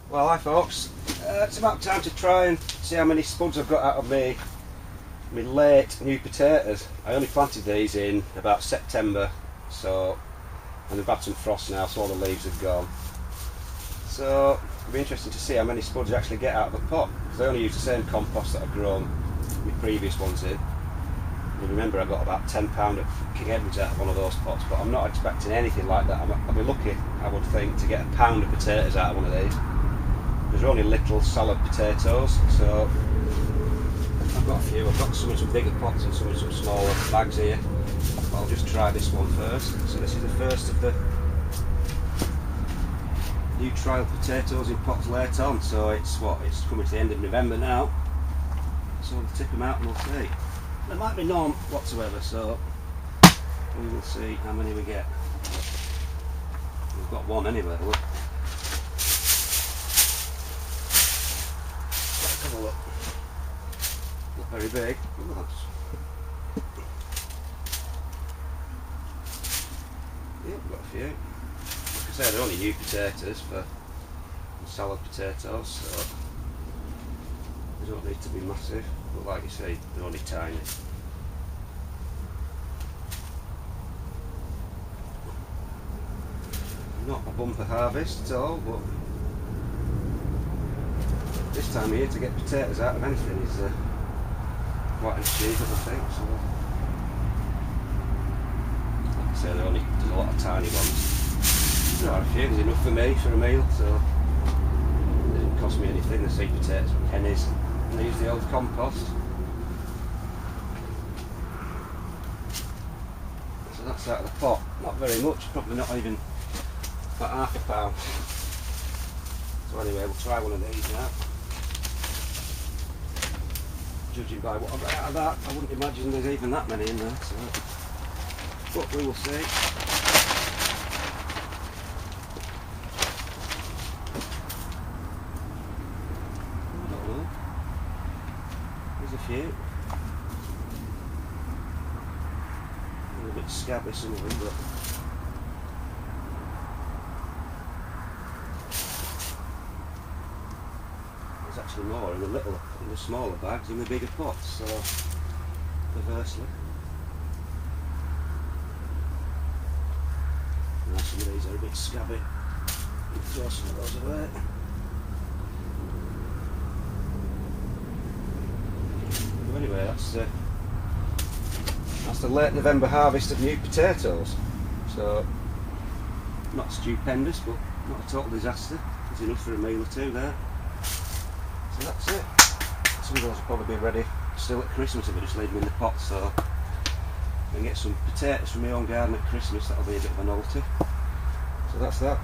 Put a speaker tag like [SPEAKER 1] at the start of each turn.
[SPEAKER 1] Well, hi folks, it's about time to try and see how many spuds I've got out of my late new potatoes. I only planted these in about September, and they've had some frost now, so all the leaves have gone. So it'll be interesting to see how many spuds I actually get out of a pot, because I only use the same compost that I've grown my previous ones in. You remember I got about £10 at King Edward's out of one of those pots, but I'm not expecting anything like that. I'll be lucky, I would think, to get £1 of potatoes out of one of these. They're only little salad potatoes, so I've got a few. I've got some in some bigger pots and some in some smaller bags here. But I'll just try this one first. So this is the first of the new trial potatoes in pots late on. So it's coming to the end of November now. So we'll tip them out and we'll see. There might be none whatsoever, so we will see how many we get. We've got one anyway. Look. Let's have a look. Not very big. Ooh, yeah, we've got a few. Like I say, they're only new potatoes for salad potatoes, so they don't need to be massive. But like you say, they're only tiny. Not a bumper harvest at all, but this time of year to get potatoes out of anything is quite an achievement, I think. So, like I say, there's a lot of tiny ones. There are a few, there's enough for me for a meal, so it didn't cost me anything. The seed potatoes from pennies, and I use the old compost. So that's out of the pot. Not very much, probably not even about £1/2. So anyway, we'll try one of these now. Judging by what I've got out of that, I wouldn't imagine there's even that many in there, so but we will see. I don't know. There's a few. A little bit scabby, some of them, but there's actually more in the smaller bags in the bigger pots, so perversely. Now some of these are a bit scabby. We'll throw some of those away. But anyway, that's the late November harvest of new potatoes. So not stupendous, but not a total disaster. There's enough for a meal or two there. So that's it. Some of those will probably be ready still at Christmas if I just leave them in the pot, so I can get some potatoes from my own garden at Christmas. That'll be a bit of a novelty. So that's that.